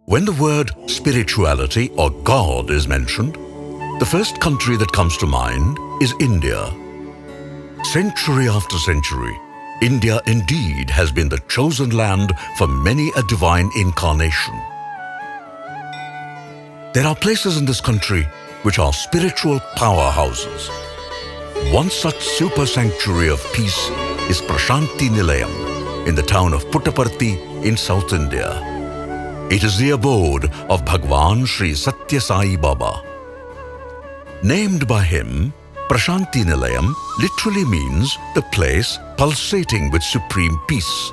When the word spirituality or God is mentioned, the first country that comes to mind is India. Century after century, India indeed has been the chosen land for many a divine incarnation. There are places in this country which are spiritual powerhouses. One such super sanctuary of peace is Prasanthi Nilayam in the town of Puttaparthi in South India. It is the abode of Bhagawan Sri Sathya Sai Baba. Named by him, Prasanthi Nilayam literally means the place pulsating with supreme peace.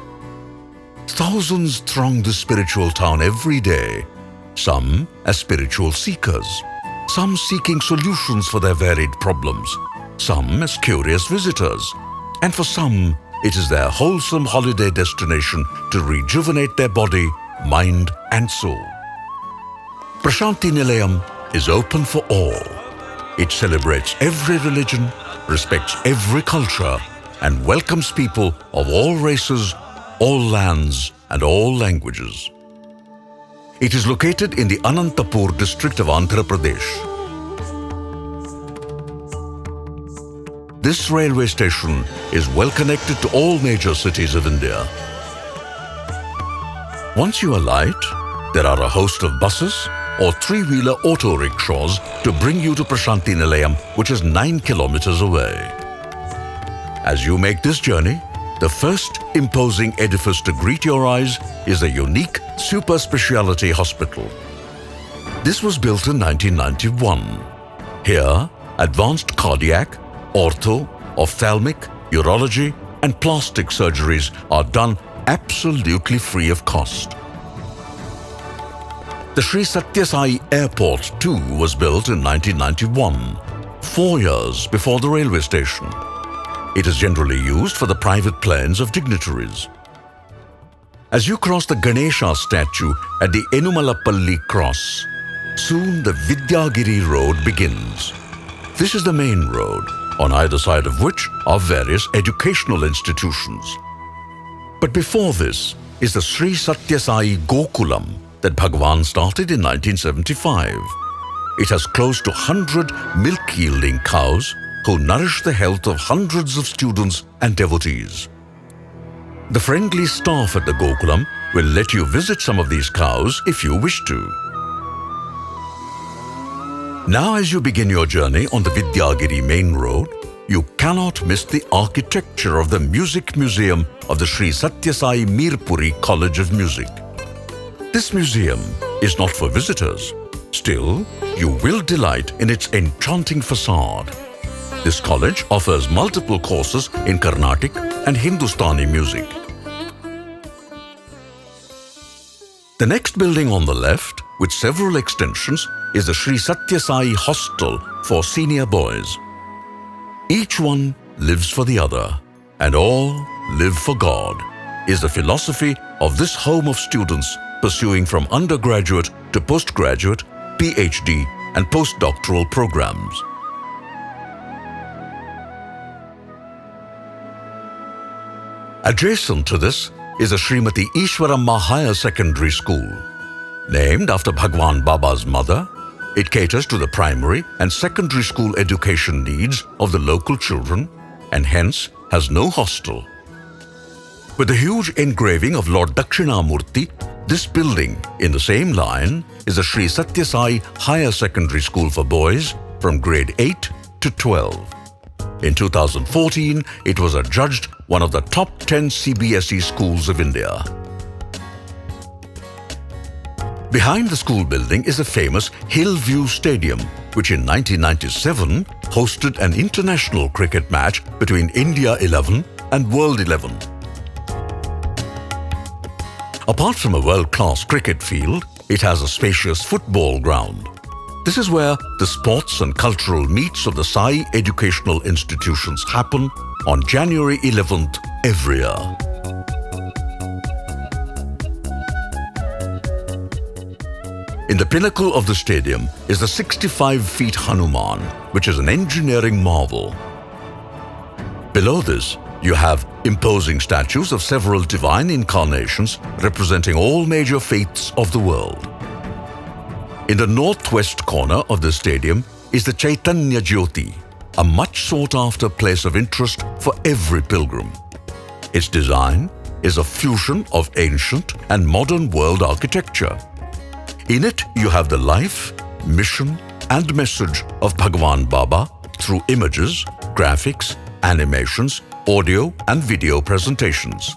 Thousands throng this spiritual town every day, some as spiritual seekers, some seeking solutions for their varied problems, some as curious visitors, and for some, it is their wholesome holiday destination to rejuvenate their body, mind and soul. Prasanthi Nilayam is open for all. It celebrates every religion, respects every culture, and welcomes people of all races, all lands, and all languages. It is located in the Anantapur district of Andhra Pradesh. This railway station is well connected to all major cities of India. Once you alight, there are a host of buses or three-wheeler auto rickshaws to bring you to Prasanthi Nilayam, which is 9 kilometers away. As you make this journey, the first imposing edifice to greet your eyes is the unique super speciality hospital. This was built in 1991. Here, advanced cardiac, ortho, ophthalmic, urology, and plastic surgeries are done absolutely free of cost. The Sri Sathya Sai Airport too was built in 1991, 4 years before the railway station. It is generally used for the private planes of dignitaries. As you cross the Ganesha statue at the Enumalapalli cross, soon the Vidyagiri road begins. This is the main road, on either side of which are various educational institutions. But before this is the Sri Sathya Sai Gokulam that Bhagawan started in 1975. It has close to 100 milk-yielding cows who nourish the health of hundreds of students and devotees. The friendly staff at the Gokulam will let you visit some of these cows if you wish to. Now as you begin your journey on the Vidyagiri main road, you cannot miss the architecture of the Music Museum of the Sri Sathya Sai Mirpuri College of Music. This museum is not for visitors. Still, you will delight in its enchanting facade. This college offers multiple courses in Carnatic and Hindustani music. The next building on the left, with several extensions, is the Sri Sathya Sai Hostel for senior boys. Each one lives for the other, and all live for God, is the philosophy of this home of students pursuing from undergraduate to postgraduate, PhD and postdoctoral programs. Adjacent to this is the Srimati Ishwaramma Higher Secondary School. Named after Bhagawan Baba's mother, it caters to the primary and secondary school education needs of the local children and hence has no hostel. With a huge engraving of Lord Dakshinamurti, this building in the same line is the Sri Sathya Sai Higher Secondary School for boys from grade 8 to 12. In 2014, it was adjudged one of the top 10 CBSE schools of India. Behind the school building is a famous Hillview Stadium, which in 1997 hosted an international cricket match between India 11 and World 11. Apart from a world-class cricket field, it has a spacious football ground. This is where the sports and cultural meets of the Sai educational institutions happen on January 11th every year. In the pinnacle of the stadium is the 65-feet Hanuman, which is an engineering marvel. Below this, you have imposing statues of several divine incarnations representing all major faiths of the world. In the northwest corner of the stadium is the Chaitanya Jyoti, a much sought-after place of interest for every pilgrim. Its design is a fusion of ancient and modern world architecture. In it, you have the life, mission, and message of Bhagawan Baba through images, graphics, animations, audio and video presentations.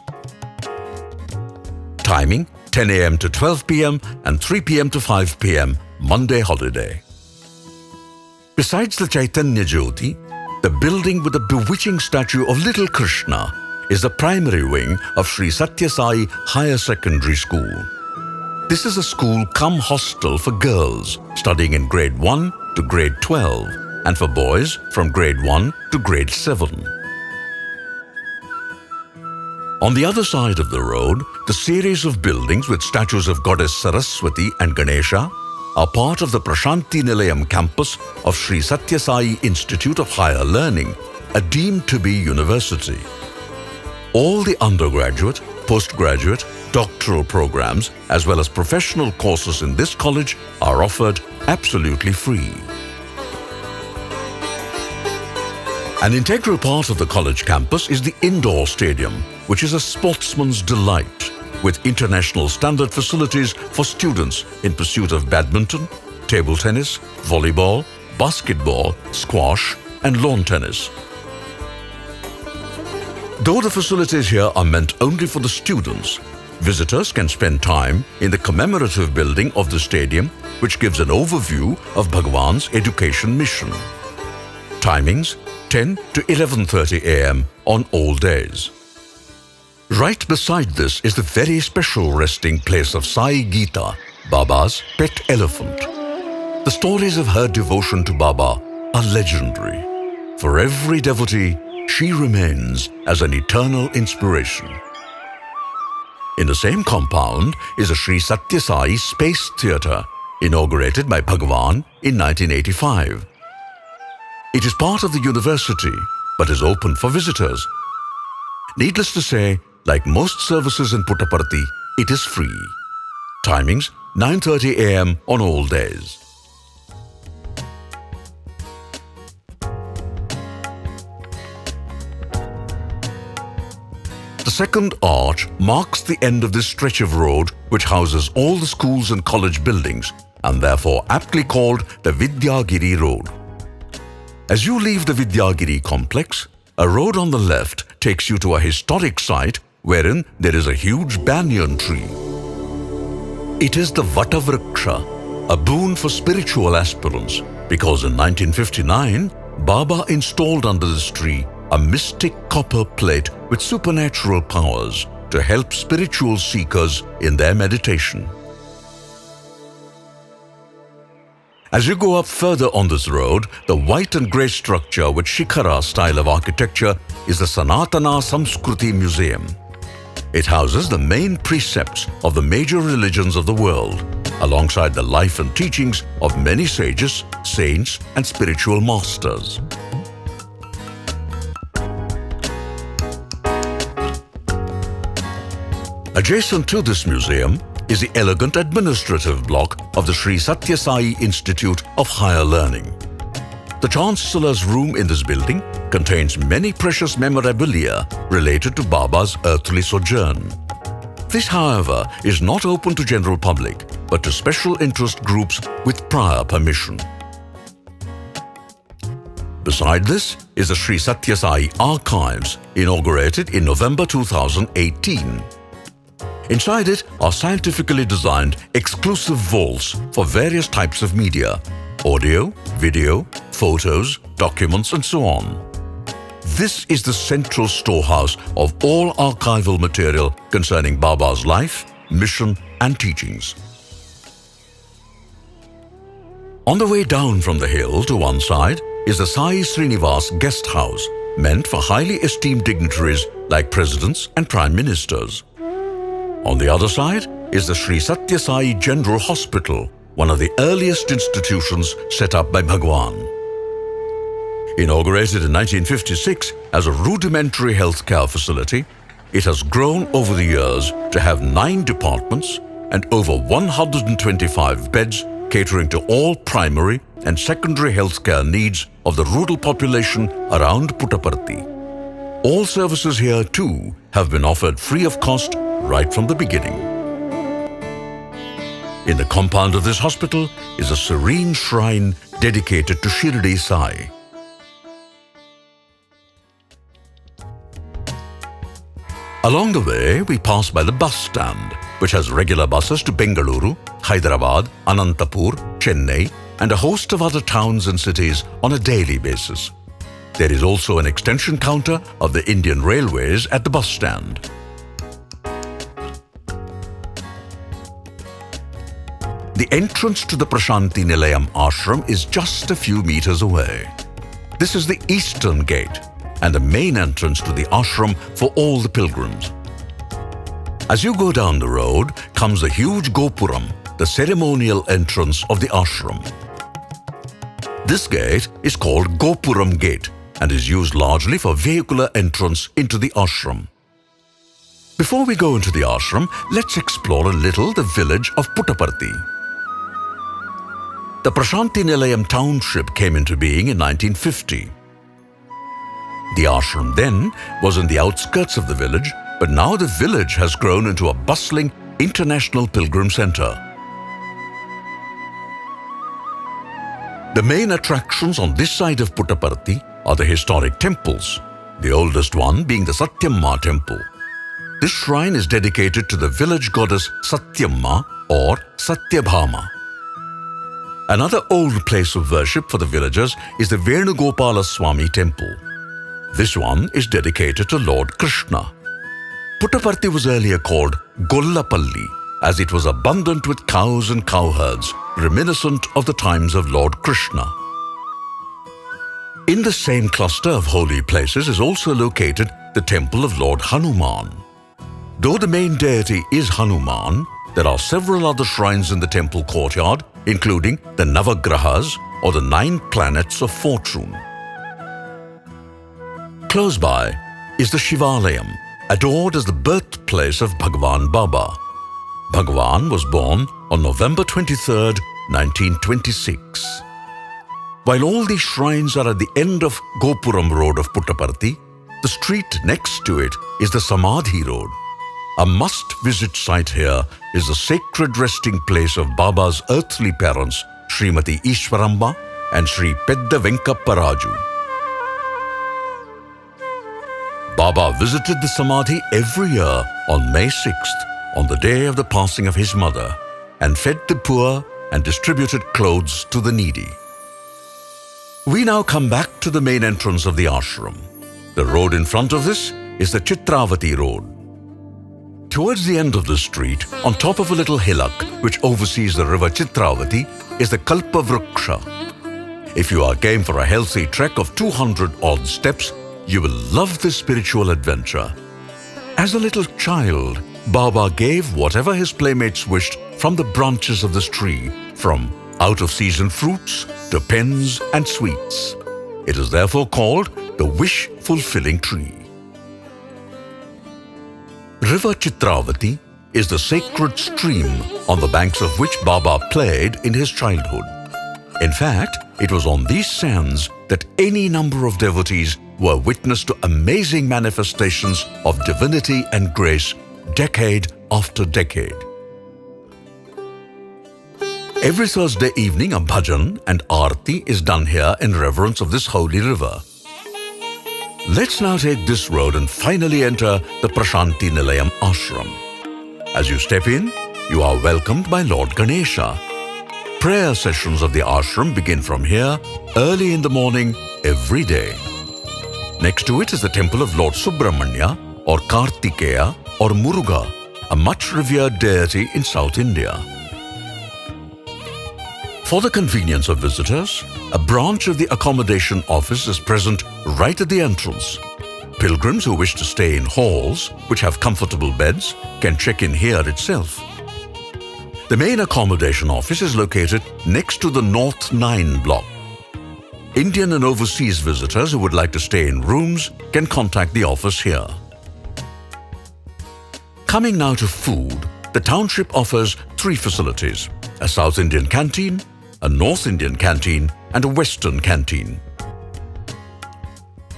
Timing 10 a.m. to 12 p.m. and 3 p.m. to 5 p.m. Monday holiday. Besides the Chaitanya Jyoti, the building with the bewitching statue of little Krishna is the primary wing of Sri Sathya Sai Higher Secondary School. This is a school cum hostel for girls studying in grade 1 to grade 12 and for boys from grade 1 to grade 7. On the other side of the road, the series of buildings with statues of Goddess Saraswati and Ganesha are part of the Prasanthi Nilayam campus of Sri Sathya Sai Institute of Higher Learning, a deemed to be university. All the undergraduate, postgraduate, doctoral programs as well as professional courses in this college are offered absolutely free. An integral part of the college campus is the indoor stadium, which is a sportsman's delight, with international standard facilities for students in pursuit of badminton, table tennis, volleyball, basketball, squash, and lawn tennis. Though the facilities here are meant only for the students, visitors can spend time in the commemorative building of the stadium, which gives an overview of Bhagawan's education mission. Timings 10 to 11:30 a.m. on all days. Right beside this is the very special resting place of Sai Geeta, Baba's pet elephant. The stories of her devotion to Baba are legendary. For every devotee, she remains as an eternal inspiration. In the same compound is a Sri Sathya Sai Space Theatre, inaugurated by Bhagawan in 1985. It is part of the university, but is open for visitors. Needless to say, like most services in Puttaparthi, it is free. Timings 9:30 a.m. on all days. The second arch marks the end of this stretch of road which houses all the schools and college buildings and therefore aptly called the Vidyagiri Road. As you leave the Vidyagiri complex, a road on the left takes you to a historic site wherein there is a huge banyan tree. It is the Vatavriksha, a boon for spiritual aspirants, because in 1959, Baba installed under this tree a mystic copper plate with supernatural powers to help spiritual seekers in their meditation. As you go up further on this road, the white and grey structure with Shikhara style of architecture is the Sanatana Samskruti Museum. It houses the main precepts of the major religions of the world, alongside the life and teachings of many sages, saints, and spiritual masters. Adjacent to this museum is the elegant administrative block of the Sri Sathya Sai Institute of Higher Learning. The Chancellor's room in this building contains many precious memorabilia related to Baba's earthly sojourn. This, however, is not open to general public, but to special interest groups with prior permission. Beside this is the Sri Sathya Sai Archives, inaugurated in November 2018. Inside it are scientifically designed exclusive vaults for various types of media: audio, video, photos, documents, and so on. This is the central storehouse of all archival material concerning Baba's life, mission, and teachings. On the way down from the hill to one side is the Sai Srinivas guest house, meant for highly esteemed dignitaries like presidents and prime ministers. On the other side is the Sri Sathya Sai General Hospital, one of the earliest institutions set up by Bhagawan. Inaugurated in 1956 as a rudimentary healthcare facility, it has grown over the years to have 9 departments and over 125 beds catering to all primary and secondary healthcare needs of the rural population around Puttaparthi. All services here too have been offered free of cost right from the beginning. In the compound of this hospital is a serene shrine dedicated to Shirdi Sai. Along the way, we pass by the bus stand, which has regular buses to Bengaluru, Hyderabad, Anantapur, Chennai, and a host of other towns and cities on a daily basis. There is also an extension counter of the Indian Railways at the bus stand. The entrance to the Prasanthi Nilayam ashram is just a few meters away. This is the eastern gate and the main entrance to the ashram for all the pilgrims. As you go down the road comes the huge Gopuram, the ceremonial entrance of the ashram. This gate is called Gopuram Gate and is used largely for vehicular entrance into the ashram. Before we go into the ashram, let's explore a little the village of Puttaparthi. The Prasanthi Nilayam township came into being in 1950. The ashram then was in the outskirts of the village, but now the village has grown into a bustling international pilgrim center. The main attractions on this side of Puttaparthi are the historic temples, the oldest one being the Sathya temple. This shrine is dedicated to the village goddess Sathya or Satyabhama. Another old place of worship for the villagers is the Venugopala Swami temple. This one is dedicated to Lord Krishna. Puttaparthi was earlier called Gollapalli as it was abundant with cows and cowherds, reminiscent of the times of Lord Krishna. In the same cluster of holy places is also located the temple of Lord Hanuman. Though the main deity is Hanuman, there are several other shrines in the temple courtyard, including the Navagrahas or the 9 planets of fortune. Close by is the Shivalayam, adored as the birthplace of Bhagawan Baba. Bhagawan was born on November 23, 1926. While all these shrines are at the end of Gopuram Road of Puttaparthi, the street next to it is the Samadhi Road. A must-visit site here is the sacred resting place of Baba's earthly parents, Srimati Ishwaramba and Sri Pedda Venkapparaju. Baba visited the Samadhi every year on May 6th, on the day of the passing of his mother, and fed the poor and distributed clothes to the needy. We now come back to the main entrance of the ashram. The road in front of this is the Chitravati Road. Towards the end of the street, on top of a little hillock which oversees the river Chitravati, is the Kalpa Vriksha. If you are game for a healthy trek of 200-odd steps, you will love this spiritual adventure. As a little child, Baba gave whatever his playmates wished from the branches of this tree, from out-of-season fruits to pens and sweets. It is therefore called the wish-fulfilling tree. River Chitravati is the sacred stream on the banks of which Baba played in his childhood. In fact, it was on these sands that any number of devotees were witness to amazing manifestations of divinity and grace decade after decade. Every Thursday evening, a bhajan and aarti is done here in reverence of this holy river. Let's now take this road and finally enter the Prasanthi Nilayam ashram. As you step in, you are welcomed by Lord Ganesha. Prayer sessions of the ashram begin from here early in the morning every day. Next to it is the temple of Lord Subramanya or Kartikeya or Muruga, a much revered deity in South India. For the convenience of visitors, a branch of the accommodation office is present right at the entrance. Pilgrims who wish to stay in halls, which have comfortable beds, can check in here itself. The main accommodation office is located next to the North 9 block. Indian and overseas visitors who would like to stay in rooms can contact the office here. Coming now to food, the township offers 3 facilities: a South Indian canteen, a North Indian canteen, and a Western canteen.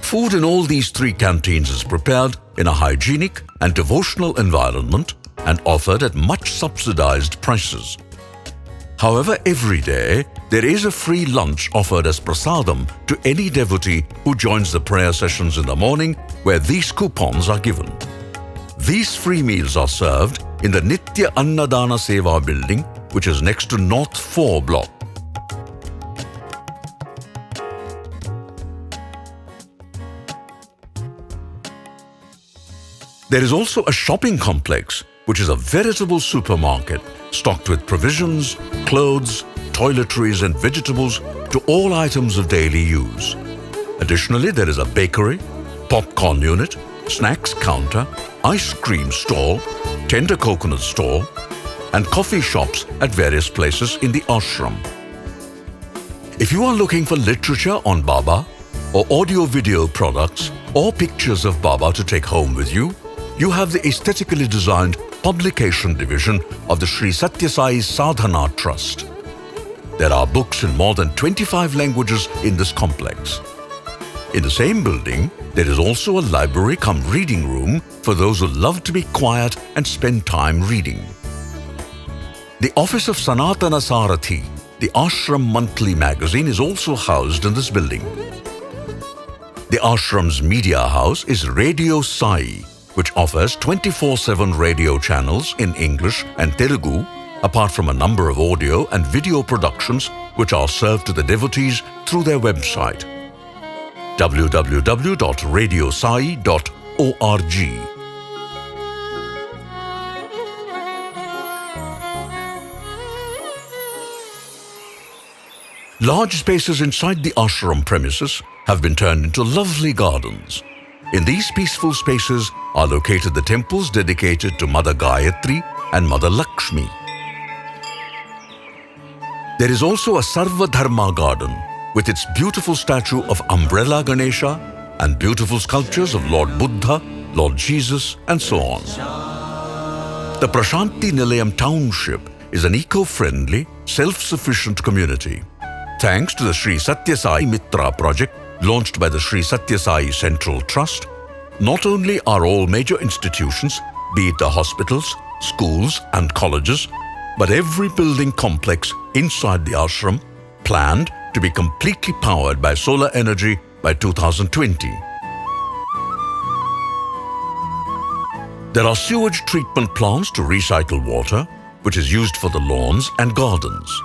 Food in all these three canteens is prepared in a hygienic and devotional environment and offered at much subsidized prices. However, every day, there is a free lunch offered as prasadam to any devotee who joins the prayer sessions in the morning, where these coupons are given. These free meals are served in the Nitya Annadana Seva building, which is next to North 4 block. There is also a shopping complex, which is a veritable supermarket stocked with provisions, clothes, toiletries and vegetables to all items of daily use. Additionally, there is a bakery, popcorn unit, snacks counter, ice cream stall, tender coconut store, and coffee shops at various places in the ashram. If you are looking for literature on Baba, or audio-video products, or pictures of Baba to take home with you, you have the aesthetically designed publication division of the Sri Sathya Sai Sadhana Trust. There are books in more than 25 languages in this complex. In the same building, there is also a library cum reading room for those who love to be quiet and spend time reading. The office of Sanatana Sarathi, the ashram monthly magazine, is also housed in this building. The ashram's media house is Radio Sai, which offers 24/7 radio channels in English and Telugu, apart from a number of audio and video productions which are served to the devotees through their website, www.radiosai.org. Large spaces inside the ashram premises have been turned into lovely gardens. In these peaceful spaces are located the temples dedicated to Mother Gayatri and Mother Lakshmi. There is also a Sarva Dharma garden with its beautiful statue of Umbrella Ganesha and beautiful sculptures of Lord Buddha, Lord Jesus, and so on. The Prasanthi Nilayam township is an eco-friendly, self-sufficient community. Thanks to the Sri Sathya Sai Mitra project launched by the Sri Sathya Sai Central Trust, not only are all major institutions, be it the hospitals, schools and colleges, but every building complex inside the ashram planned to be completely powered by solar energy by 2020. There are sewage treatment plants to recycle water, which is used for the lawns and gardens.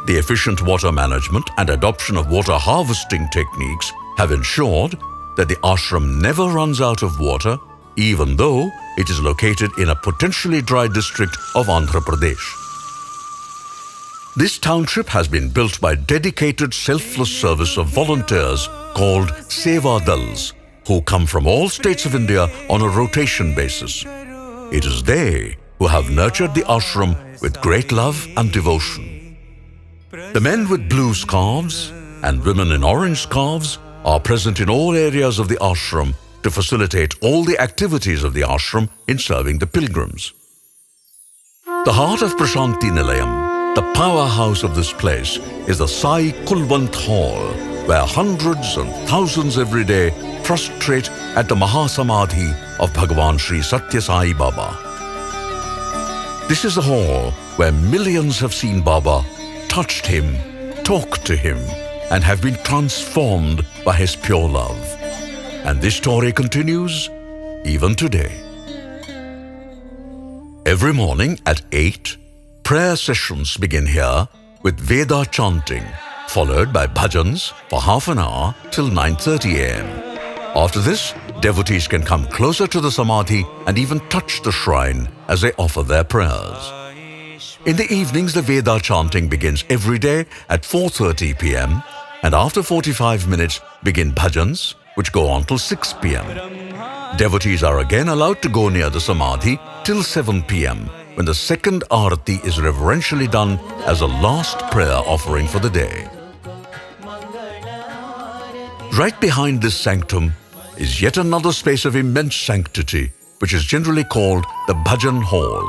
The efficient water management and adoption of water harvesting techniques have ensured that the ashram never runs out of water, even though it is located in a potentially dry district of Andhra Pradesh. This township has been built by dedicated selfless service of volunteers called Seva Dals, who come from all states of India on a rotation basis. It is they who have nurtured the ashram with great love and devotion. The men with blue scarves and women in orange scarves are present in all areas of the ashram to facilitate all the activities of the ashram in serving the pilgrims. The heart of Prasanthi Nilayam, the powerhouse of this place, is the Sai Kulwant Hall, where hundreds and thousands every day prostrate at the Mahasamadhi of Bhagawan Sri Sathya Sai Baba. This is the hall where millions have seen Baba, touched him, talked to him, and have been transformed by his pure love. And this story continues even today. Every morning at 8, prayer sessions begin here with Veda chanting, followed by bhajans for half an hour till 9:30 a.m. After this, devotees can come closer to the Samadhi and even touch the shrine as they offer their prayers. In the evenings, the Veda chanting begins every day at 4:30 p.m. and after 45 minutes begin bhajans, which go on till 6 p.m. Devotees are again allowed to go near the Samadhi till 7 p.m. when the second arati is reverentially done as a last prayer offering for the day. Right behind this sanctum is yet another space of immense sanctity, which is generally called the Bhajan Hall.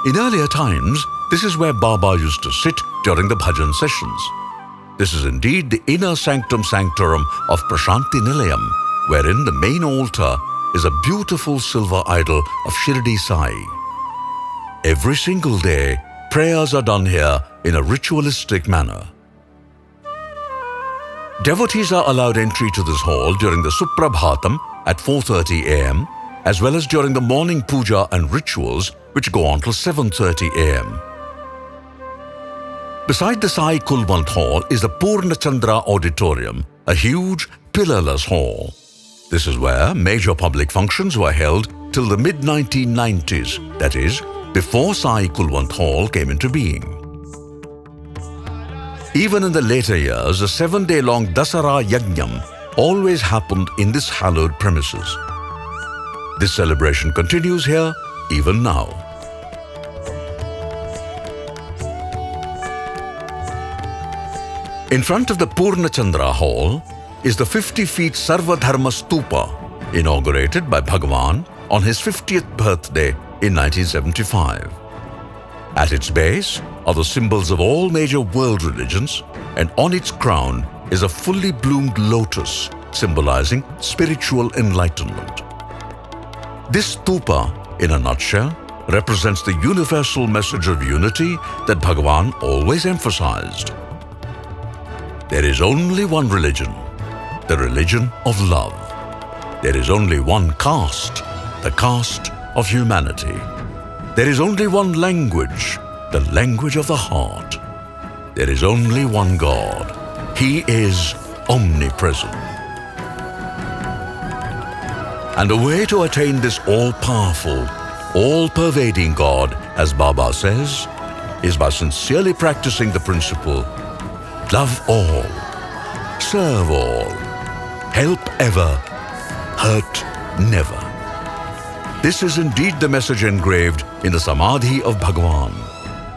In earlier times, This is where Baba used to sit during the bhajan sessions. This is indeed the inner sanctum sanctorum of Prasanthi Nilayam, wherein the main altar is a beautiful silver idol of Shirdi Sai. Every single day, prayers are done here in a ritualistic manner. Devotees are allowed entry to this hall during the Suprabhatam at 4:30 a.m. as well as during the morning puja and rituals which go on till 7:30 a.m. Beside the Sai Kulwant Hall is the Purna Chandra Auditorium, a huge pillarless hall. This is where major public functions were held till the mid-1990s, that is, before Sai Kulwant Hall came into being. Even in the later years, a 7-day-long Dasara Yajnam always happened in this hallowed premises. This celebration continues here even now. In front of the Purna Chandra Hall is the 50-feet Sarva Dharma Stupa, inaugurated by Bhagawan on his 50th birthday in 1975. At its base are the symbols of all major world religions, and on its crown is a fully bloomed lotus symbolizing spiritual enlightenment. This stupa, in a nutshell, represents the universal message of unity that Bhagawan always emphasized. There is only one religion, the religion of love. There is only one caste, the caste of humanity. There is only one language, the language of the heart. There is only one God. He is omnipresent. And the way to attain this all-powerful, all-pervading God, as Baba says, is by sincerely practicing the principle, love all, serve all, help ever, hurt never. This is indeed the message engraved in the Samadhi of Bhagawan,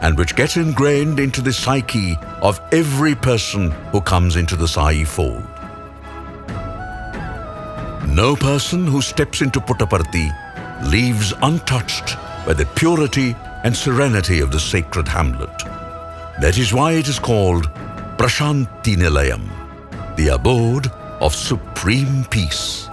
and which gets ingrained into the psyche of every person who comes into the Sai fold. No person who steps into Puttaparthi leaves untouched by the purity and serenity of the sacred hamlet. That is why it is called Prasanthi Nilayam, the abode of supreme peace.